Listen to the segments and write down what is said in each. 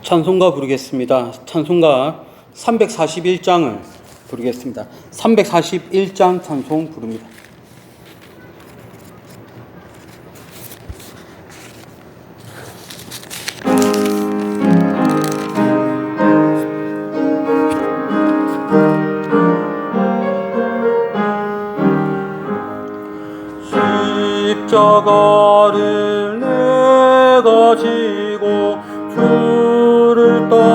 찬송가 부르겠습니다. 찬송가 341장을 부르겠습니다. 341장 찬송 부릅니다. 십자가를 내가 지고 주를 따라갑니다.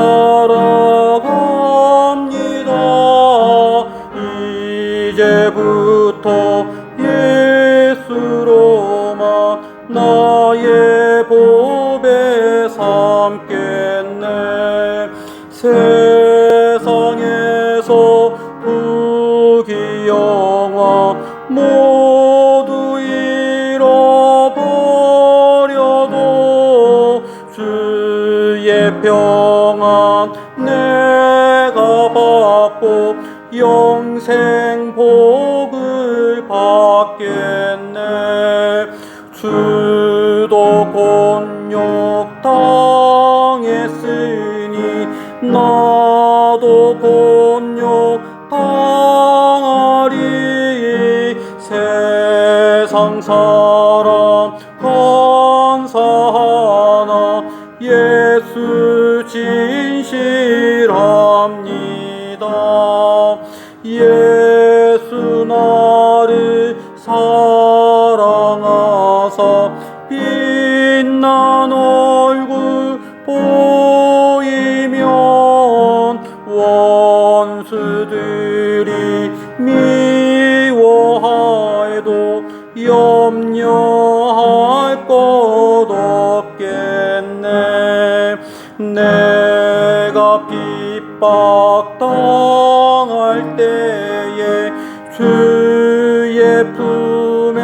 이제부터 예수로만 나의 보배 삼겠네. 세상에서 부귀 영화 모두 잃어버려도 주의 평안 내가 받고 영생 복을 받겠네. 주도 곤욕 당했으니 나도 곤욕 당하리. 세상 사람 감사하나 예수 진실합니다. 예수 나를 사랑하사 빛난 얼굴 보이면 원수들이 미워하여도 염려할 것 없겠네. 내가 핍박당할 때에 주의 품에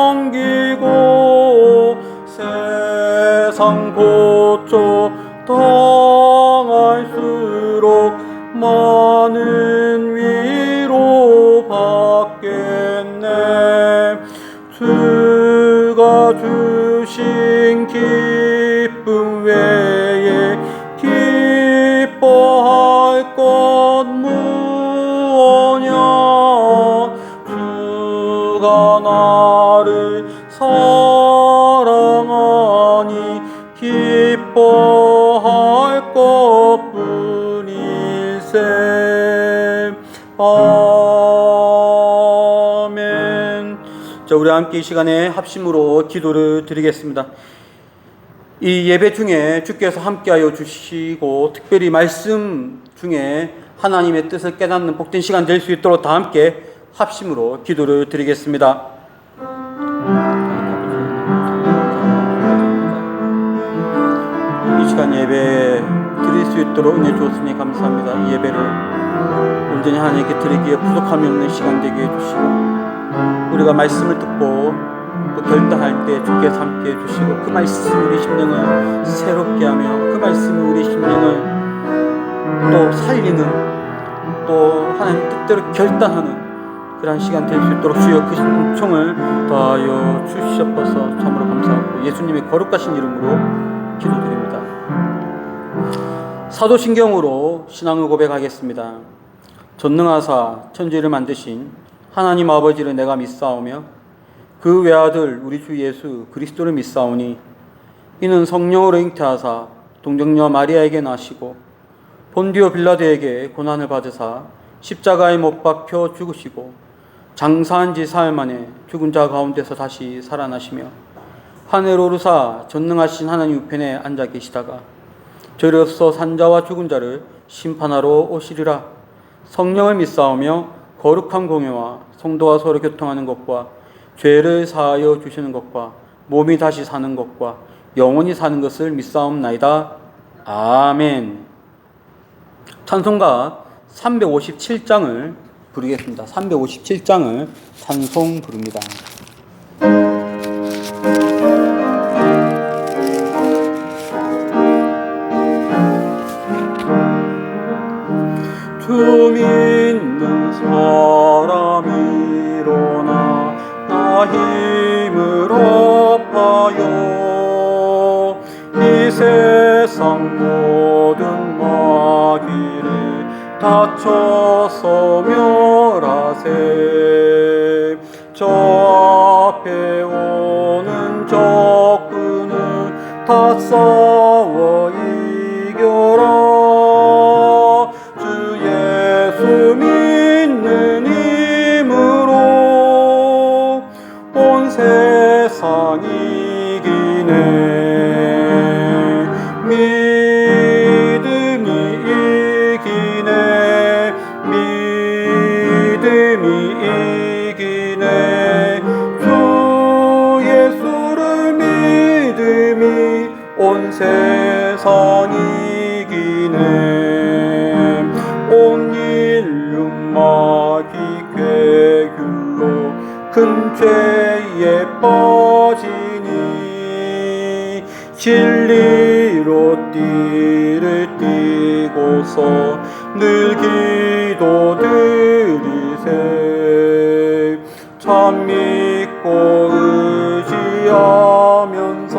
안기고 세상 고초 당할수록 많은 위로 받겠네. 주가 주신 기쁨 외에 기뻐할 것 무엇냐. 주가 나를 사랑하니 기뻐할 것뿐일세. 아멘. 자, 우리 함께 이 시간에 합심으로 기도를 드리겠습니다. 이 예배 중에 주께서 함께하여 주시고 특별히 말씀 중에 하나님의 뜻을 깨닫는 복된 시간 될 수 있도록 다 함께 합심으로 기도를 드리겠습니다. 이 시간 예배 드릴 수 있도록 은혜 주었으니 감사합니다. 이 예배를 온전히 하나님께 드리기에 부족함이 없는 시간 되게 해주시고 우리가 말씀을 듣고 또 결단할 때 주께서 함께 해주시고 그 말씀이 우리 심령을 새롭게 하며 그 말씀이 우리 심령을 또 살리는 또 하나님 뜻대로 결단하는 그러한 시간 될 수 있도록 주여 그 은총을 더하여 주시옵소서. 참으로 감사하고 예수님의 거룩하신 이름으로 기도드립니다. 사도신경으로 신앙을 고백하겠습니다. 전능하사 천지를 만드신 하나님 아버지를 내가 믿사오며 그 외아들 우리 주 예수 그리스도를 믿사오니 이는 성령으로 잉태하사 동정녀 마리아에게 나시고 본디오 빌라도에게 고난을 받으사 십자가에 못 박혀 죽으시고 장사한 지 사흘 만에 죽은 자 가운데서 다시 살아나시며 하늘 오르사 전능하신 하나님 우편에 앉아 계시다가 저희로서 산자와 죽은 자를 심판하러 오시리라. 성령을 믿사오며 거룩한 공회와 성도와 서로 교통하는 것과 죄를 사하여 주시는 것과 몸이 다시 사는 것과 영원히 사는 것을 믿사옵나이다. 아멘. 찬송가 357장을 부르겠습니다. 357장을 찬송 부릅니다. 주 믿는 사람이 일어나 나 힘을 업하여 이 세상 다쳐서 멸하세. 저 앞에 오는 적군을 다 싸워 이겨라. 주 예수 믿는 힘으로 온 세상 이기네. 믿음이 이기네. 믿음이 이기네. 주 예수를 믿음이 온 세상 이기네. 온 인류 마귀 괴귤로 큰 죄에 빠지니 진리로 띠를 띠고서 늘 기도드리세. 참 믿고 의지하면서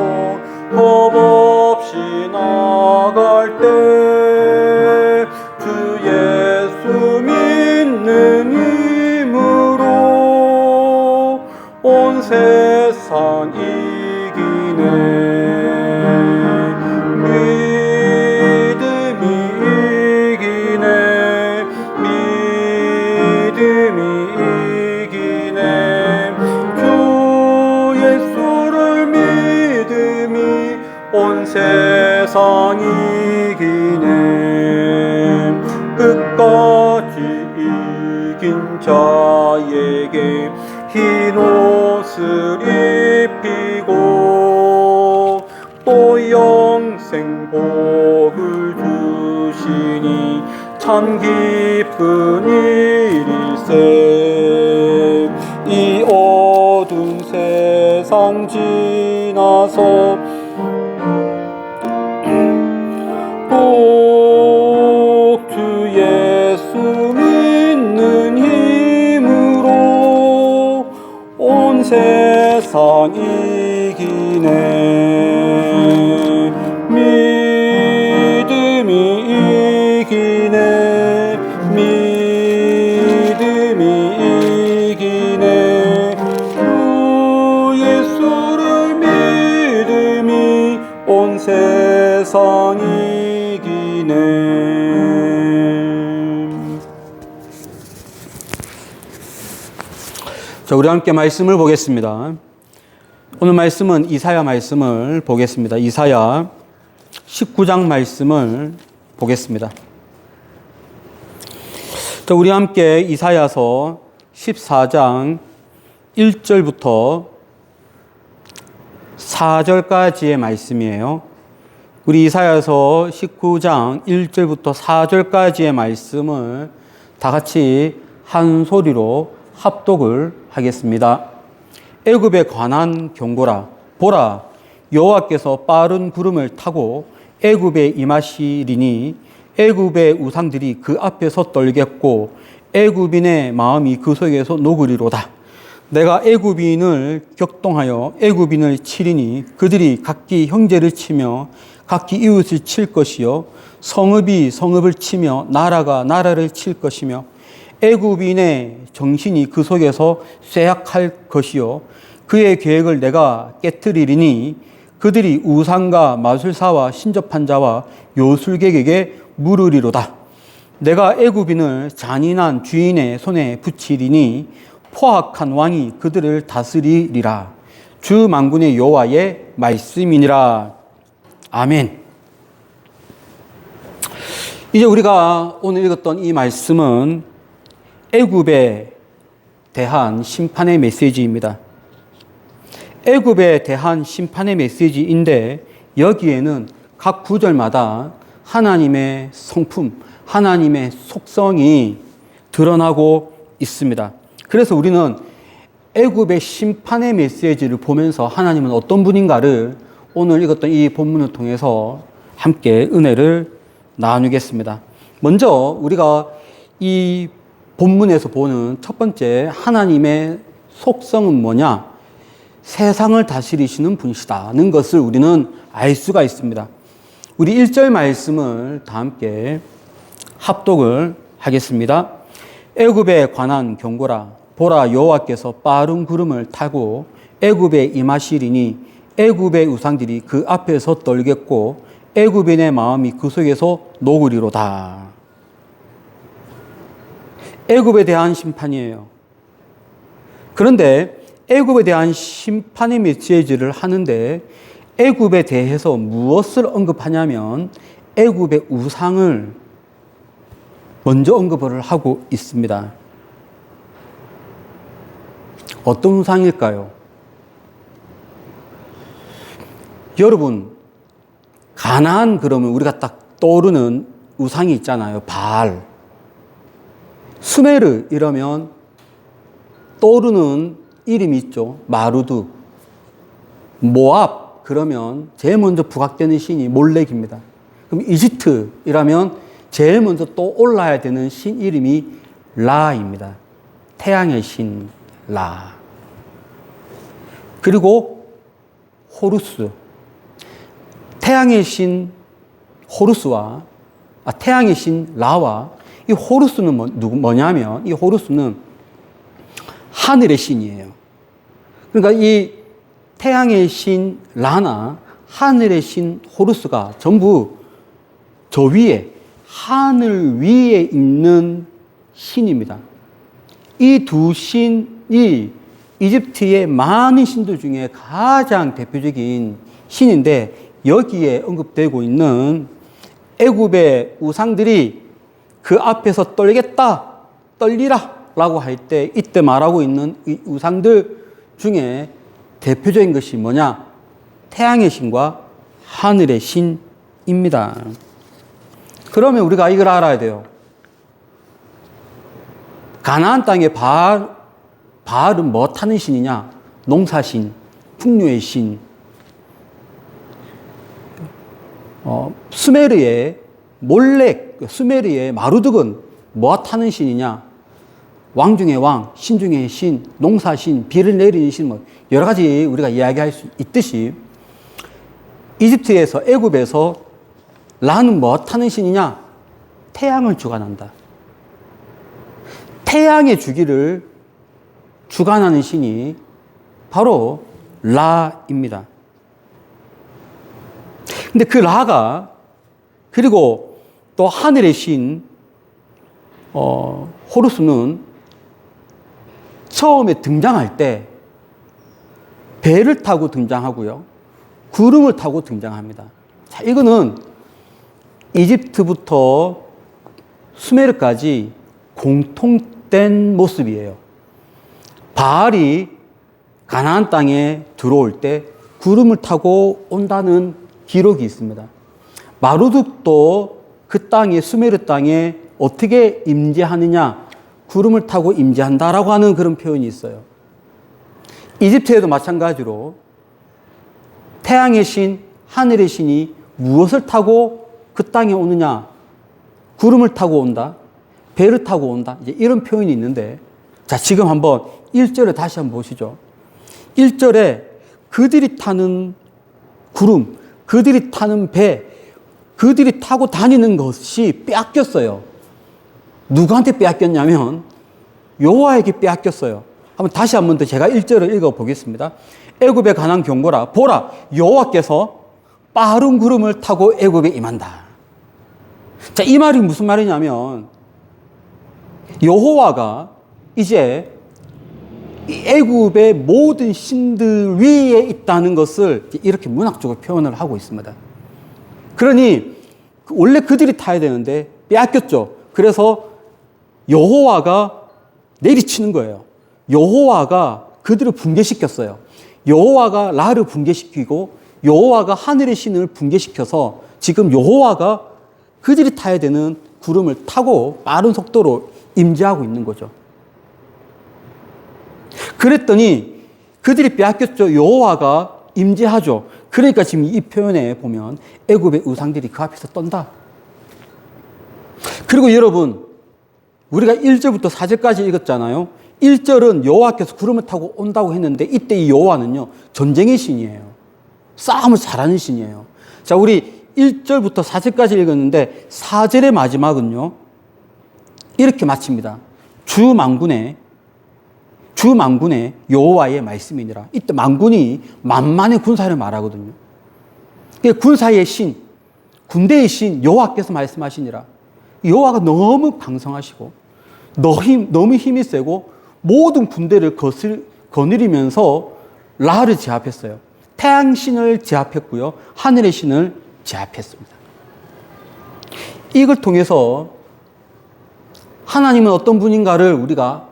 겁 없이 나갈 때 주 예수 믿는 힘으로 온 세상 이기네. 믿음이 이기네. 믿음이 이기네. 주 예수를 믿음이 온 세상 이기네. 끝까지 이긴 자에게 흰 옷을 입히고 또 영생 복을 주시니 참 기쁜 일일세. 이 어두운 세상 지나서 꼭 주 예수 믿는 힘으로 온 세상 이기네. 믿음이 이기네. 믿음이 이기네. 주 예수를 믿음이 온 세상 이기네. 자, 우리 함께 말씀을 보겠습니다. 오늘 말씀은 이사야 말씀을 보겠습니다. 이사야 19장 말씀을 보겠습니다. 자, 우리 함께 이사야서 14장 1절부터 4절까지의 말씀이에요. 우리 이사야서 19장 1절부터 4절까지의 말씀을 다 같이 한 소리로 합독을 하겠습니다. 애굽에 관한 경고라. 보라, 여호와께서 빠른 구름을 타고 애굽에 임하시리니 애굽의 우상들이 그 앞에서 떨겠고 애굽인의 마음이 그 속에서 녹으리로다. 내가 애굽인을 격동하여 애굽인을 치리니 그들이 각기 형제를 치며 각기 이웃을 칠 것이요 성읍이 성읍을 치며 나라가 나라를 칠 것이며 애굽인의 정신이 그 속에서 쇠약할 것이요 그의 계획을 내가 깨트리리니 그들이 우상과 마술사와 신접한 자와 요술객에게 물으리로다. 내가 애굽인을 잔인한 주인의 손에 붙이리니 포악한 왕이 그들을 다스리리라. 주 만군의 여호와의 말씀이니라. 아멘. 이제 우리가 오늘 읽었던 이 말씀은 애굽에 대한 심판의 메시지입니다. 애굽에 대한 심판의 메시지인데 여기에는 각 구절마다 하나님의 성품, 하나님의 속성이 드러나고 있습니다. 그래서 우리는 애굽의 심판의 메시지를 보면서 하나님은 어떤 분인가를 오늘 읽었던 이 본문을 통해서 함께 은혜를 나누겠습니다. 먼저 우리가 이 본문에서 보는 첫 번째 하나님의 속성은 뭐냐? 세상을 다스리시는 분이시다는 것을 우리는 알 수가 있습니다. 우리 1절 말씀을 다 함께 합독을 하겠습니다. 애굽에 관한 경고라. 보라, 여호와께서 빠른 구름을 타고 애굽에 임하시리니 애굽의 우상들이 그 앞에서 떨겠고 애굽인의 마음이 그 속에서 녹으리로다. 애굽에 대한 심판이에요. 그런데 애굽에 대한 심판의 메시지를 하는데 애굽에 대해서 무엇을 언급하냐면 애굽의 우상을 먼저 언급을 하고 있습니다. 어떤 우상일까요? 여러분, 가나안 그러면 우리가 딱 떠오르는 우상이 있잖아요. 바알. 수메르 이러면 떠오르는 이름이 있죠. 마루드. 모압 그러면 제일 먼저 부각되는 신이 몰렉입니다. 그럼 이집트 이라면 제일 먼저 또 올라야 되는 신 이름이 라입니다. 태양의 신 라. 그리고 호루스. 태양의 신 호루스와 태양의 신 라와 이 호루스는 뭐냐면 이 호루스는 하늘의 신이에요. 그러니까 이 태양의 신 라나 하늘의 신 호루스가 전부 저 위에 하늘 위에 있는 신입니다. 이 두 신이 이집트의 많은 신들 중에 가장 대표적인 신인데 여기에 언급되고 있는 애굽의 우상들이 그 앞에서 떨겠다, 떨리라 라고 할 때 이때 말하고 있는 이 우상들 중에 대표적인 것이 뭐냐? 태양의 신과 하늘의 신입니다. 그러면 우리가 이걸 알아야 돼요. 가나안 땅의 바알은 뭐 타는 신이냐? 농사신, 풍요의 신. 수메르의 몰렉, 수메르의 마루드은 뭐 타는 신이냐? 왕 중의 왕, 신 중의 신, 농사신, 비를 내리는 신, 뭐 여러 가지 우리가 이야기할 수 있듯이 이집트에서 애굽에서 라는 뭐 타는 신이냐? 태양을 주관한다. 태양의 주기를 주관하는 신이 바로 라입니다. 근데 그 라가 그리고 또 하늘의 신 호루스는 처음에 등장할 때 배를 타고 등장하고요. 구름을 타고 등장합니다. 자, 이거는 이집트부터 수메르까지 공통된 모습이에요. 바알이 가나안 땅에 들어올 때 구름을 타고 온다는 기록이 있습니다. 마루둑도 그 땅에 수메르 땅에 어떻게 임재하느냐? 구름을 타고 임재한다라고 하는 그런 표현이 있어요. 이집트에도 마찬가지로 태양의 신, 하늘의 신이 무엇을 타고 그 땅에 오느냐? 구름을 타고 온다. 배를 타고 온다. 이제 이런 표현이 있는데, 자, 지금 한번 1절에 다시 한번 보시죠. 1절에 그들이 타는 구름, 그들이 타는 배, 그들이 타고 다니는 것이 빼앗겼어요. 누구한테 빼앗겼냐면 여호와에게 빼앗겼어요. 다시 한번 더 제가 1절을 읽어보겠습니다. 애굽에 관한 경고라. 보라, 여호와께서 빠른 구름을 타고 애굽에 임한다. 자, 이 말이 무슨 말이냐면 여호와가 이제 애굽의 모든 신들 위에 있다는 것을 이렇게 문학적으로 표현을 하고 있습니다. 그러니 원래 그들이 타야 되는데 빼앗겼죠. 그래서 여호와가 내리치는 거예요. 여호와가 그들을 붕괴시켰어요. 여호와가 라를 붕괴시키고 여호와가 하늘의 신을 붕괴시켜서 지금 여호와가 그들이 타야 되는 구름을 타고 빠른 속도로 임재하고 있는 거죠. 그랬더니 그들이 빼앗겼죠. 여호와가 임재하죠. 그러니까 지금 이 표현에 보면 애굽의 우상들이 그 앞에서 떤다. 그리고 여러분, 우리가 1절부터 4절까지 읽었잖아요. 1절은 여호와께서 구름을 타고 온다고 했는데 이때 이 여호와는요, 전쟁의 신이에요. 싸움을 잘하는 신이에요. 자, 우리 1절부터 4절까지 읽었는데 4절의 마지막은요, 이렇게 마칩니다. 주만군의 여호와의 말씀이니라. 이때 만군이 만만의 군사를 말하거든요. 군사의 신, 군대의 신 여호와께서 말씀하시니라. 여호와가 너무 강성하시고 너무 힘이 세고 모든 군대를 거느리면서 라를 제압했어요. 태양신을 제압했고요. 하늘의 신을 제압했습니다. 이걸 통해서 하나님은 어떤 분인가를 우리가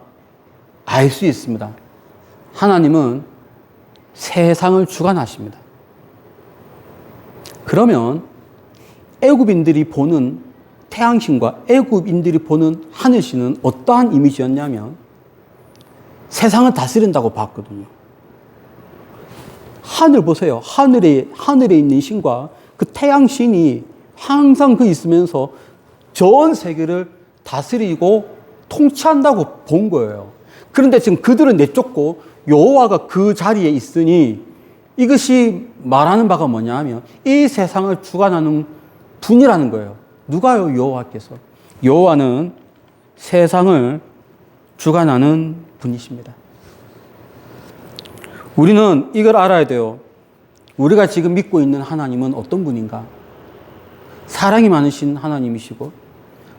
알 수 있습니다. 하나님은 세상을 주관하십니다. 그러면 애굽인들이 보는 태양신과 애굽인들이 보는 하늘신은 어떠한 이미지였냐면 세상을 다스린다고 봤거든요. 하늘 보세요. 하늘에 있는 신과 그 태양신이 항상 그 있으면서 전 세계를 다스리고 통치한다고 본 거예요. 그런데 지금 그들은 내쫓고 여호와가 그 자리에 있으니 이것이 말하는 바가 뭐냐 하면 이 세상을 주관하는 분이라는 거예요. 누가요? 여호와께서. 여호와는 세상을 주관하는 분이십니다. 우리는 이걸 알아야 돼요. 우리가 지금 믿고 있는 하나님은 어떤 분인가? 사랑이 많으신 하나님이시고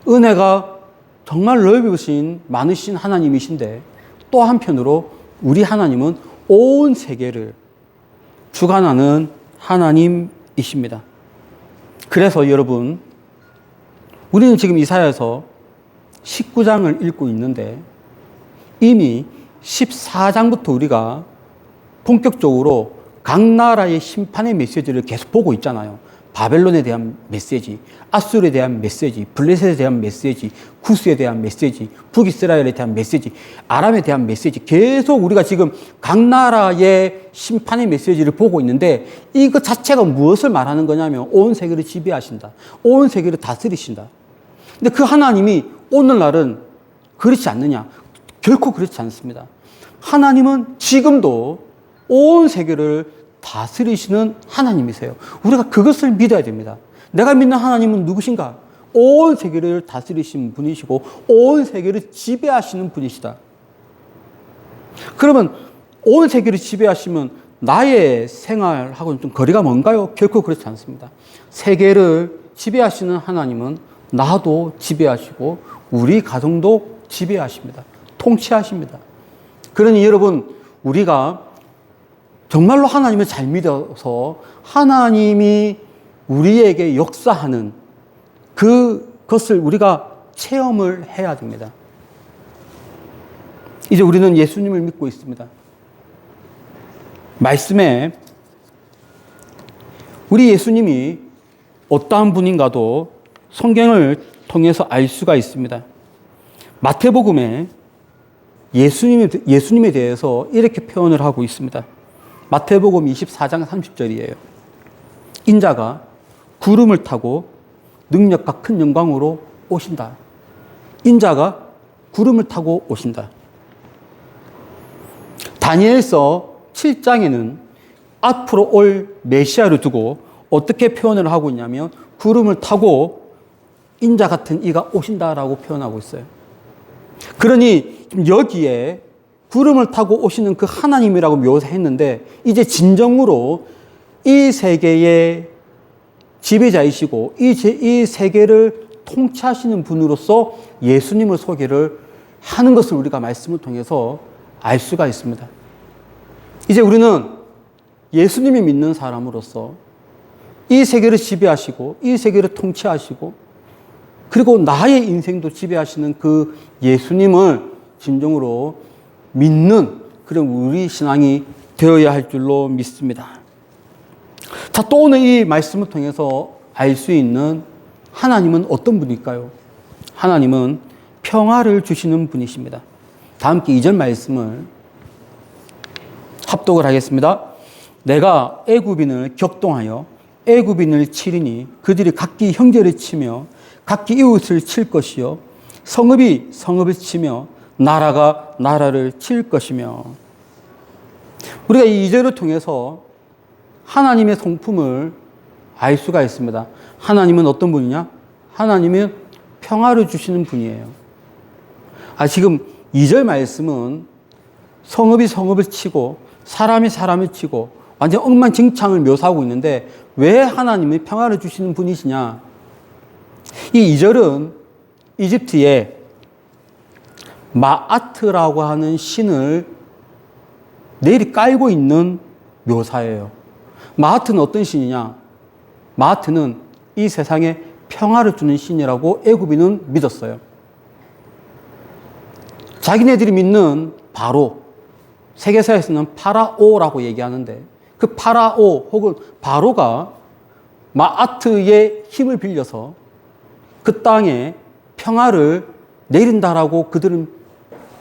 은혜가 정말 넓으신 많으신 하나님이신데 또 한편으로 우리 하나님은 온 세계를 주관하는 하나님이십니다. 그래서 여러분, 우리는 지금 이사야서 19장을 읽고 있는데 이미 14장부터 우리가 본격적으로 각 나라의 심판의 메시지를 계속 보고 있잖아요. 바벨론에 대한 메시지, 아수르에 대한 메시지, 블레셋에 대한 메시지, 구스에 대한 메시지, 북이스라엘에 대한 메시지, 아람에 대한 메시지, 계속 우리가 지금 각 나라의 심판의 메시지를 보고 있는데 이것 자체가 무엇을 말하는 거냐면 온 세계를 지배하신다. 온 세계를 다스리신다. 근데 그 하나님이 오늘날은 그렇지 않느냐? 결코 그렇지 않습니다. 하나님은 지금도 온 세계를 다스리시는 하나님이세요. 우리가 그것을 믿어야 됩니다. 내가 믿는 하나님은 누구신가? 온 세계를 다스리신 분이시고 온 세계를 지배하시는 분이시다. 그러면 온 세계를 지배하시면 나의 생활하고는 좀 거리가 먼가요? 결코 그렇지 않습니다. 세계를 지배하시는 하나님은 나도 지배하시고 우리 가정도 지배하십니다. 통치하십니다. 그러니 여러분, 우리가 정말로 하나님을 잘 믿어서 하나님이 우리에게 역사하는 그것을 우리가 체험을 해야 됩니다. 이제 우리는 예수님을 믿고 있습니다. 말씀에 우리 예수님이 어떠한 분인가도 성경을 통해서 알 수가 있습니다. 마태복음에 예수님에 대해서 이렇게 표현을 하고 있습니다. 마태복음 24장 30절이에요. 인자가 구름을 타고 능력과 큰 영광으로 오신다. 인자가 구름을 타고 오신다. 다니엘서 7장에는 앞으로 올 메시아를 두고 어떻게 표현을 하고 있냐면 구름을 타고 인자 같은 이가 오신다라고 표현하고 있어요. 그러니 여기에 구름을 타고 오시는 그 하나님이라고 묘사했는데 이제 진정으로 이 세계의 지배자이시고 이 세계를 통치하시는 분으로서 예수님을 소개를 하는 것을 우리가 말씀을 통해서 알 수가 있습니다. 이제 우리는 예수님이 믿는 사람으로서 이 세계를 지배하시고 이 세계를 통치하시고 그리고 나의 인생도 지배하시는 그 예수님을 진정으로 믿는 그런 우리 신앙이 되어야 할 줄로 믿습니다. 자, 또 오늘 이 말씀을 통해서 알 수 있는 하나님은 어떤 분일까요? 하나님은 평화를 주시는 분이십니다. 다 함께 2절 말씀을 합독을 하겠습니다. 내가 애굽인을 격동하여 애굽인을 치리니 그들이 각기 형제를 치며 각기 이웃을 칠 것이요 성읍이 성읍을 치며 나라가 나라를 칠 것이며. 우리가 이 2절을 통해서 하나님의 성품을 알 수가 있습니다. 하나님은 어떤 분이냐? 하나님은 평화를 주시는 분이에요. 지금 2절 말씀은 성읍이 성읍을 치고 사람이 사람을 치고 완전 엉망진창을 묘사하고 있는데 왜 하나님이 평화를 주시는 분이시냐? 이 2절은 이집트에 마아트라고 하는 신을 내리 깔고 있는 묘사예요. 마아트는 어떤 신이냐? 마아트는 이 세상에 평화를 주는 신이라고 애굽인은 믿었어요. 자기네들이 믿는 바로, 세계사에서는 파라오라고 얘기하는데 그 파라오 혹은 바로가 마아트의 힘을 빌려서 그 땅에 평화를 내린다라고 그들은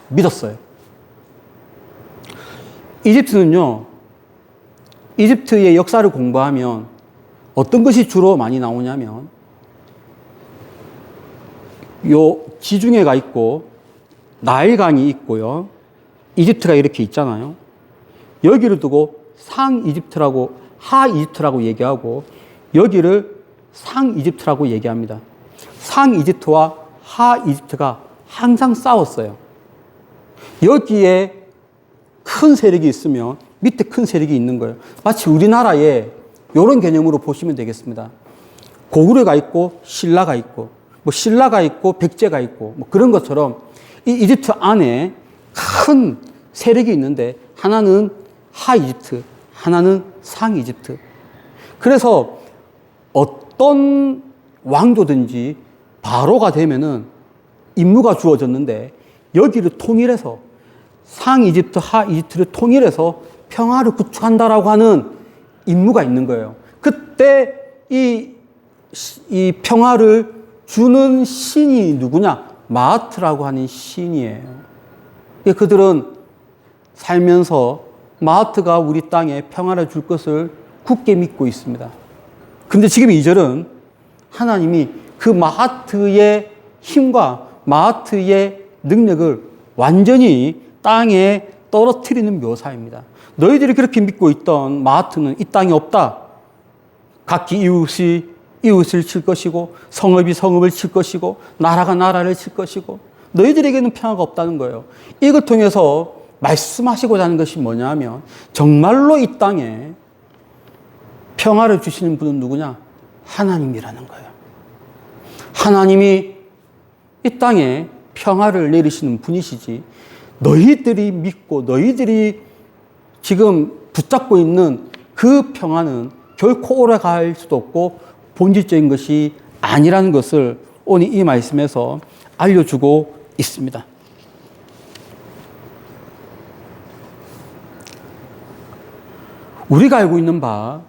믿었어요. 이집트는요, 이집트의 역사를 공부하면 어떤 것이 주로 많이 나오냐면 요 지중해가 있고 나일강이 있고요. 이집트가 이렇게 있잖아요. 여기를 두고 상 이집트라고 하 이집트라고 얘기하고 여기를 상 이집트라고 얘기합니다. 상 이집트와 하 이집트가 항상 싸웠어요. 여기에 큰 세력이 있으면 밑에 큰 세력이 있는 거예요. 마치 우리나라에 이런 개념으로 보시면 되겠습니다. 고구려가 있고 신라가 있고 뭐 신라가 있고 백제가 있고 뭐 그런 것처럼 이 이집트 안에 큰 세력이 있는데 하나는 하 이집트, 하나는 상 이집트. 그래서 어떤 왕조든지 바로가 되면은 임무가 주어졌는데 여기를 통일해서 상 이집트, 하 이집트를 통일해서 평화를 구축한다라고 하는 임무가 있는 거예요. 그때 이 평화를 주는 신이 누구냐? 마아트라고 하는 신이에요. 그들은 살면서 마아트가 우리 땅에 평화를 줄 것을 굳게 믿고 있습니다. 근데 지금 2절은 하나님이 그 마아트의 힘과 마아트의 능력을 완전히 땅에 떨어뜨리는 묘사입니다. 너희들이 그렇게 믿고 있던 마아트는 이 땅에 없다. 각기 이웃이 이웃을 칠 것이고 성읍이 성읍을 칠 것이고 나라가 나라를 칠 것이고 너희들에게는 평화가 없다는 거예요. 이걸 통해서 말씀하시고자 하는 것이 뭐냐면 정말로 이 땅에 평화를 주시는 분은 누구냐? 하나님이라는 거예요. 하나님이 이 땅에 평화를 내리시는 분이시지 너희들이 믿고 너희들이 지금 붙잡고 있는 그 평화는 결코 오래 갈 수도 없고 본질적인 것이 아니라는 것을 오늘 이 말씀에서 알려주고 있습니다. 우리가 알고 있는 바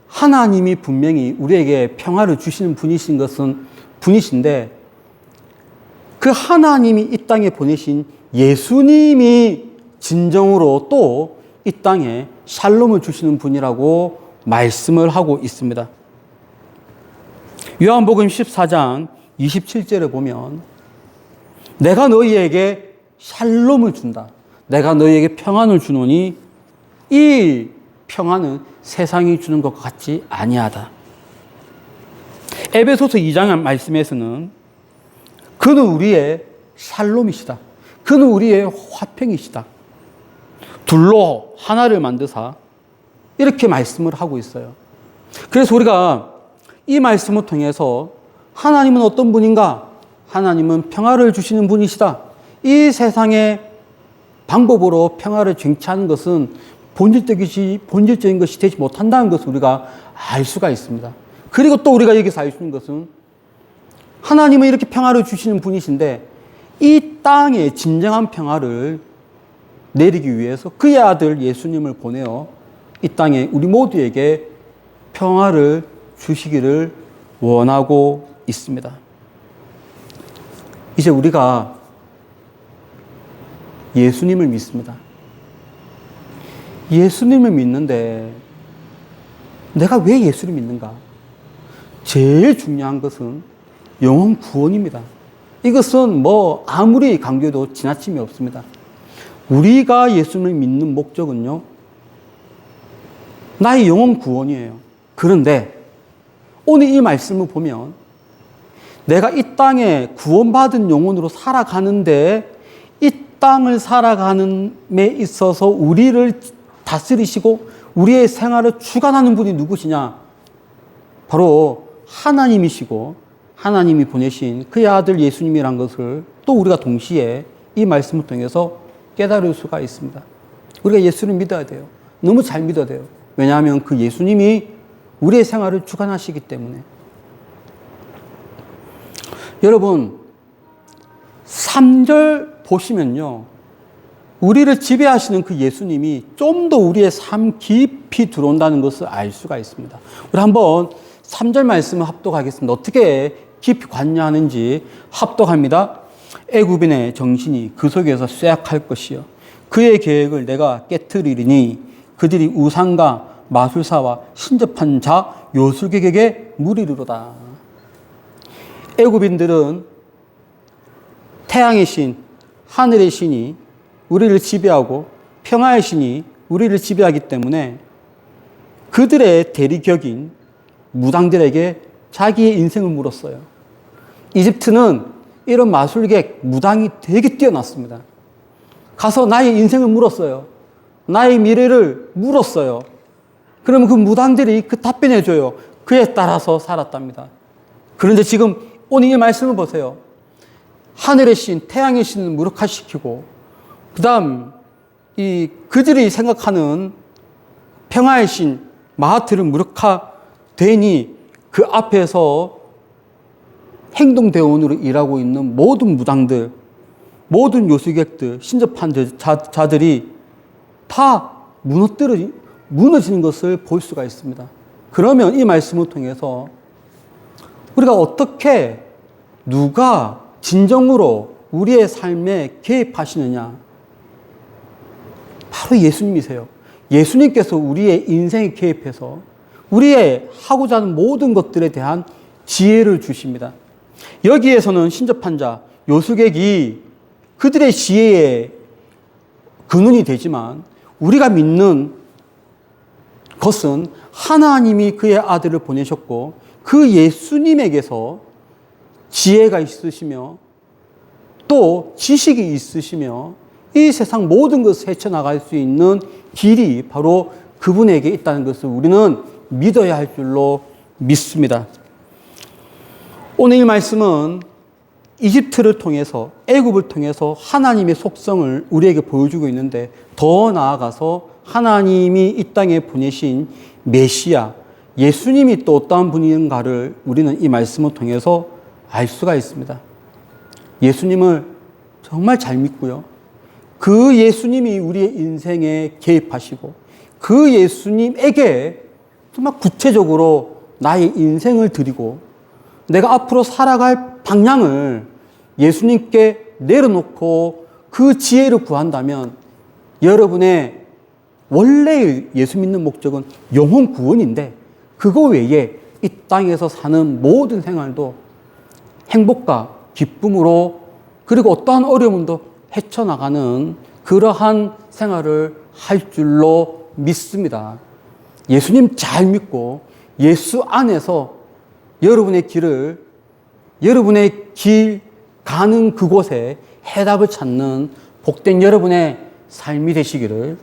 하나님이 분명히 우리에게 평화를 주시는 분이신데 그 하나님이 이 땅에 보내신 예수님이 진정으로 또 이 땅에 샬롬을 주시는 분이라고 말씀을 하고 있습니다. 요한복음 14장 27절에 보면 내가 너희에게 샬롬을 준다. 내가 너희에게 평안을 주노니 이 평안은 세상이 주는 것과 같지 아니하다. 에베소서 2장 말씀에서는 그는 우리의 샬롬이시다. 그는 우리의 화평이시다. 둘로 하나를 만드사 이렇게 말씀을 하고 있어요. 그래서 우리가 이 말씀을 통해서 하나님은 어떤 분인가? 하나님은 평화를 주시는 분이시다. 이 세상의 방법으로 평화를 쟁취하는 것은 본질적인 것이 되지 못한다는 것을 우리가 알 수가 있습니다. 그리고 또 우리가 여기서 알 수 있는 것은 하나님은 이렇게 평화를 주시는 분이신데 이 땅에 진정한 평화를 내리기 위해서 그의 아들 예수님을 보내어 이 땅에 우리 모두에게 평화를 주시기를 원하고 있습니다. 이제 우리가 예수님을 믿습니다. 예수님을 믿는데 내가 왜 예수를 믿는가? 제일 중요한 것은 영혼 구원입니다. 이것은 아무리 강조해도 지나침이 없습니다. 우리가 예수님을 믿는 목적은요, 나의 영혼 구원이에요. 그런데 오늘 이 말씀을 보면 내가 이 땅에 구원받은 영혼으로 살아가는데 땅을 살아가는 데 있어서 우리를 다스리시고 우리의 생활을 주관하는 분이 누구시냐? 바로 하나님이시고 하나님이 보내신 그의 아들 예수님이란 것을 또 우리가 동시에 이 말씀을 통해서 깨달을 수가 있습니다. 우리가 예수를 믿어야 돼요. 너무 잘 믿어야 돼요. 왜냐하면 그 예수님이 우리의 생활을 주관하시기 때문에. 여러분, 3절 보시면요, 우리를 지배하시는 그 예수님이 좀 더 우리의 삶 깊이 들어온다는 것을 알 수가 있습니다. 우리 한번 3절 말씀을 합독하겠습니다. 어떻게 깊이 관여하는지 합독합니다. 애굽인의 정신이 그 속에서 쇠약할 것이요, 그의 계획을 내가 깨트리리니 그들이 우상과 마술사와 신접한 자 요술객에게 무리르로다. 애굽인들은 태양의 신, 하늘의 신이 우리를 지배하고 평화의 신이 우리를 지배하기 때문에 그들의 대리격인 무당들에게 자기의 인생을 물었어요. 이집트는 이런 마술객, 무당이 되게 뛰어났습니다. 가서 나의 인생을 물었어요. 나의 미래를 물었어요. 그러면 그 무당들이 그 답변해줘요. 그에 따라서 살았답니다. 그런데 지금 오늘 이 말씀을 보세요. 하늘의 신, 태양의 신을 무력화시키고, 그 다음, 그들이 생각하는 평화의 신, 마하트를 무력화되니 그 앞에서 행동대원으로 일하고 있는 모든 무당들, 모든 요술객들, 신접한 자들이 다 무너지는 것을 볼 수가 있습니다. 그러면 이 말씀을 통해서 우리가 어떻게, 누가 진정으로 우리의 삶에 개입하시느냐? 바로 예수님이세요. 예수님께서 우리의 인생에 개입해서 우리의 하고자 하는 모든 것들에 대한 지혜를 주십니다. 여기에서는 신접한 자, 요술객이 그들의 지혜의 근원이 되지만 우리가 믿는 것은 하나님이 그의 아들을 보내셨고 그 예수님에게서 지혜가 있으시며 또 지식이 있으시며 이 세상 모든 것을 헤쳐나갈 수 있는 길이 바로 그분에게 있다는 것을 우리는 믿어야 할 줄로 믿습니다. 오늘 이 말씀은 이집트를 통해서, 애굽을 통해서 하나님의 속성을 우리에게 보여주고 있는데, 더 나아가서 하나님이 이 땅에 보내신 메시아, 예수님이 또 어떠한 분인가를 우리는 이 말씀을 통해서 알 수가 있습니다. 예수님을 정말 잘 믿고요, 그 예수님이 우리의 인생에 개입하시고 그 예수님에게 정말 구체적으로 나의 인생을 드리고 내가 앞으로 살아갈 방향을 예수님께 내려놓고 그 지혜를 구한다면 여러분의 원래의 예수 믿는 목적은 영혼 구원인데, 그거 외에 이 땅에서 사는 모든 생활도 행복과 기쁨으로, 그리고 어떠한 어려움도 헤쳐나가는 그러한 생활을 할 줄로 믿습니다. 예수님 잘 믿고 예수 안에서 여러분의 길 가는 그곳에 해답을 찾는 복된 여러분의 삶이 되시기를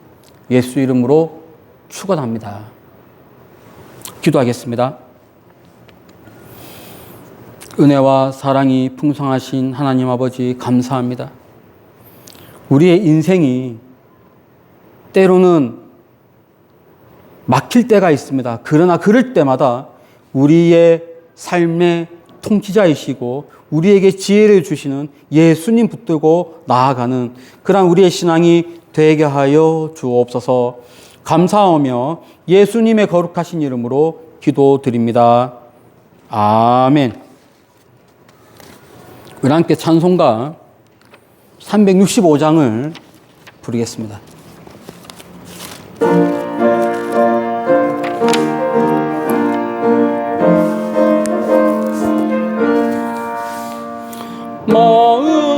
예수 이름으로 축원합니다. 기도하겠습니다. 은혜와 사랑이 풍성하신 하나님 아버지, 감사합니다. 우리의 인생이 때로는 막힐 때가 있습니다. 그러나 그럴 때마다 우리의 삶의 통치자이시고 우리에게 지혜를 주시는 예수님 붙들고 나아가는 그런 우리의 신앙이 되게 하여 주옵소서. 감사하며 예수님의 거룩하신 이름으로 기도드립니다. 아멘. 우리 함께 찬송가 365장을 부르겠습니다.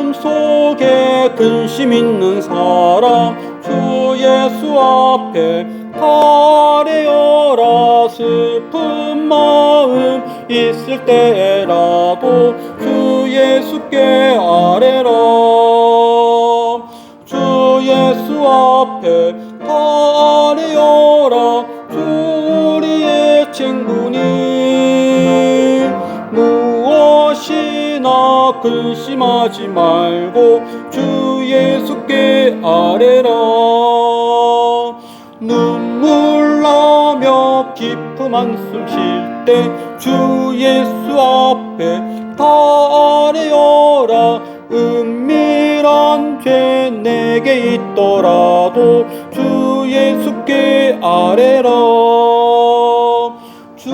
마음속에 근심 있는 사람 주 예수 앞에 아뢰어라. 슬픈 마음 있을 때라도 주 예수께 아뢰라. 근심하지 말고 주 예수께 아뢰라. 눈물 나며 깊은 한숨 쉴 때 주 예수 앞에 다 아뢰어라. 은밀한 죄 내게 있더라도 주 예수께 아뢰라. 주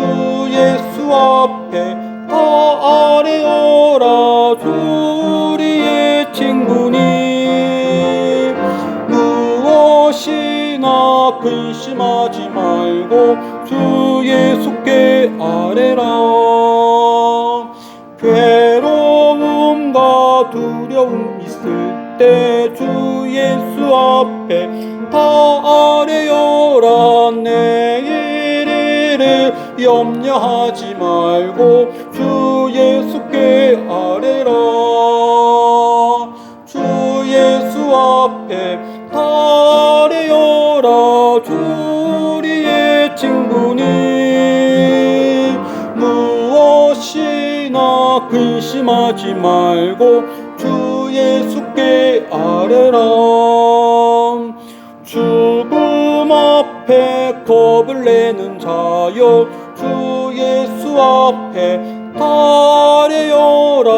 예수 앞에 다 아뢰어라. 주 우리의 친구니 무엇이나 근심하지 말고 주 예수께 아뢰라. 괴로움과 두려움 있을 때 주 예수 앞에 다 아뢰어라. 내일을 염려하지 말고 주 예수께 아뢰라. 주 예수 앞에 다 아뢰어라. 주 우리의 친구니 무엇이나 근심하지 말고 주 예수께 아뢰라. 죽음 앞에 겁을 내는 자여 주 예수 앞에 다 아뢰어라.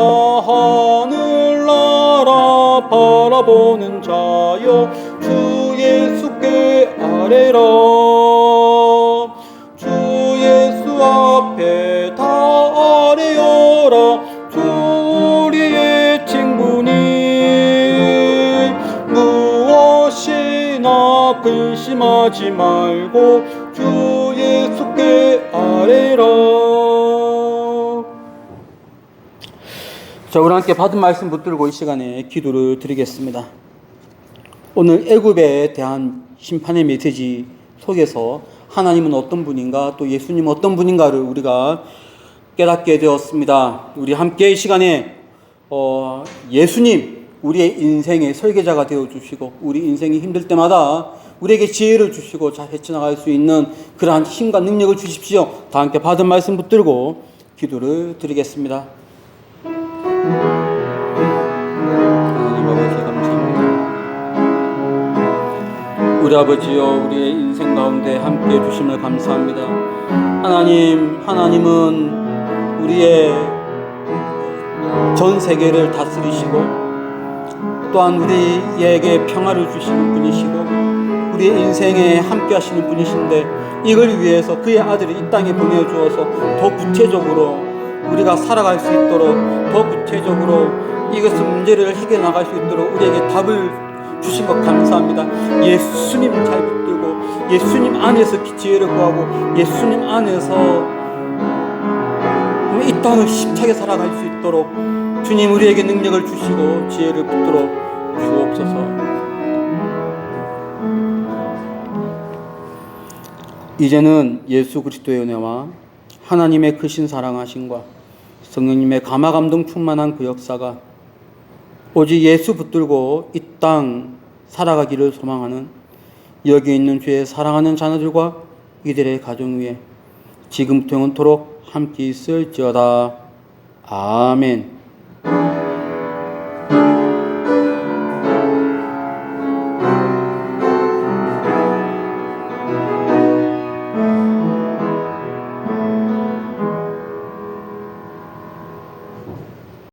하늘나라 바라보는 자여 주 예수께 아뢰라. 주 예수 앞에 다 아뢰어라. 주 우리의 친구니 무엇이나 근심하지 말고 주 예수께 아뢰라. 자, 우리 함께 받은 말씀 붙들고 이 시간에 기도를 드리겠습니다. 오늘 애굽에 대한 심판의 메시지 속에서 하나님은 어떤 분인가, 또 예수님은 어떤 분인가를 우리가 깨닫게 되었습니다. 우리 함께 이 시간에 예수님, 우리의 인생의 설계자가 되어주시고 우리 인생이 힘들 때마다 우리에게 지혜를 주시고 잘 헤쳐나갈 수 있는 그러한 힘과 능력을 주십시오. 다 함께 받은 말씀 붙들고 기도를 드리겠습니다. 하나님 아버지 감사합니다. 우리 아버지여, 우리의 인생 가운데 함께 해주심을 감사합니다. 하나님은 우리의 전 세계를 다스리시고 또한 우리에게 평화를 주시는 분이시고 우리의 인생에 함께 하시는 분이신데, 이걸 위해서 그의 아들을 이 땅에 보내주어서 더 구체적으로 우리가 살아갈 수 있도록, 더 구체적으로 이것을 문제를 해결해 나갈 수 있도록 우리에게 답을 주신 것 감사합니다. 예수님 잘 붙들고 예수님 안에서 지혜를 구하고 예수님 안에서 이 땅을 힘차게 살아갈 수 있도록 주님 우리에게 능력을 주시고 지혜를 붙들어 주옵소서. 이제는 예수 그리스도의 은혜와 하나님의 크신 사랑하심과 성령님의 감화 감동 충만한 그 역사가 오직 예수 붙들고 이 땅 살아가기를 소망하는 여기 있는 주의 사랑하는 자녀들과 이들의 가정 위에 지금부터 영원토록 함께 있을지어다. 아멘.